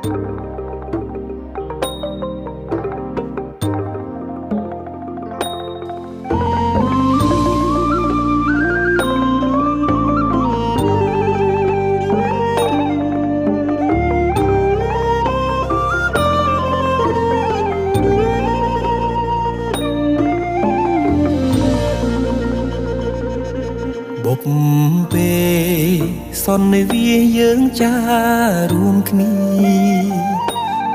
បុកពេលសន្និវាយើងចារួមគ្នា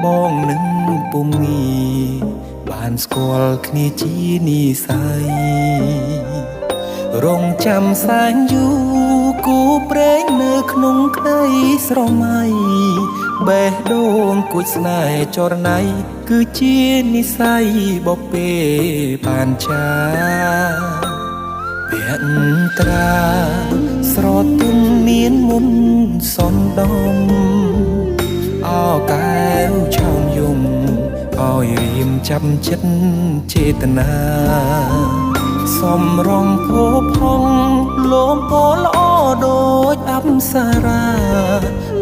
បងនឹងពុំងាបានស្គាល់គ្នាជានិស័យរងចាំសែនយូរគូព្រេងនៅក្នុងក្តីស្រមៃបេះដូងគួចស្នេហ៍ចរណៃគឺជានិស័យបបេបានចាភក្ត្រាស្រទន់មានមុនសនដំអោកែវឆោមយំឲ្យរៀមចាំចិត្តចេតនាសំរងភោផងលោមពោល្អដូចអប្សរា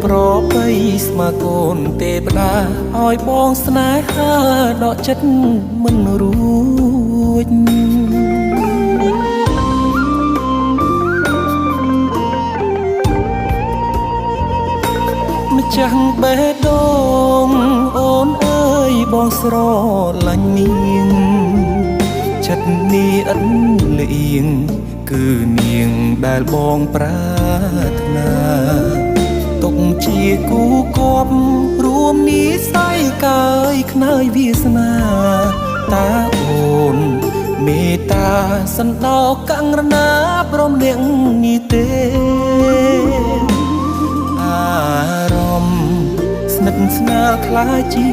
ប្របីស្មាកូនទេវតាឲ្យបងស្នេហាដកចិត្តមិនរួចម្ចាស់បេះដូងអូនអើយបងស្រឡាញ់នាងចិត្តនេះឥតលៀងគឺនាងដែលបងប្រាថ្នាទុកជាគូគប់រួមនិស័យកាយខ្នើយវាសនាតាអូនមេត្តាសន្តោកង្រណាព្រមនាងនេះទេអារម្មណ៍ស្និទ្ធស្នាលខ្លាចជា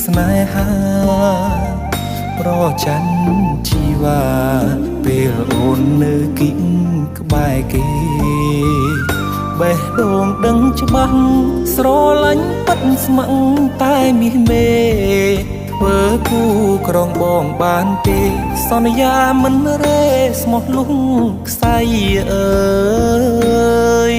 ស្នេហាប្រច័ណ្ឌជីវ៉ាពេលអូននៅគិតក្បែរគេបេះដូងដឹងច្បាស់ស្រឡាញ់ពិតស្ម័គ្រតែមាសមេធ្វើគូក្រងបងបានទេសន្យាមិនរេស្មោះលុះខ្សែអើយ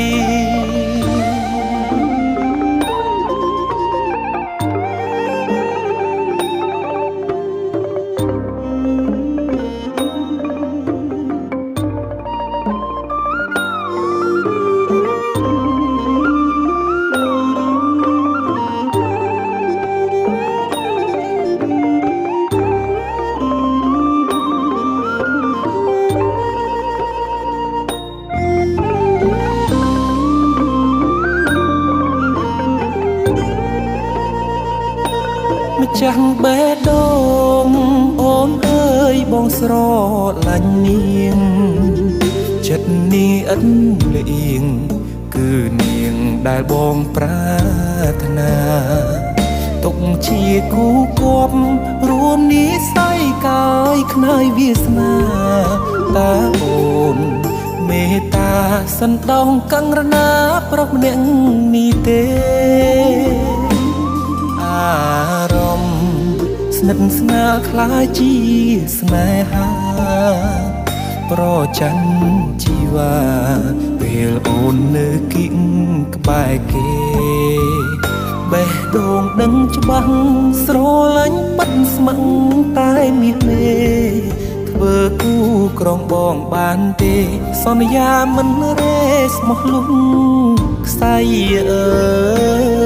ម្ចាស់បេះដូងអូនអើយបងស្រឡាញ់នាងចិត្តនេះឥតលៀងគឺនាងដែលបងប្រាថ្នាទុកជាគូគប់រួមនិស័យកាយខ្នើយវាសនាតាអូនមេត្តាសន្តោកង្រណាប្រុសម្នាក់នេះទេអារម្មណ៍ស្និទ្ធស្នាលខ្លាចជាស្នេហាប្រច័ណ្ឌជីវ៉ាពេលអូននៅគិតក្បែរគេបេះដូងដឹងច្បាស់ស្រឡាញ់ពិតស្ម័គ្រតែមាសមេធ្វើគូក្រងបងបានទេសន្យាមិនរេស្មោះលុះខ្សែអើយ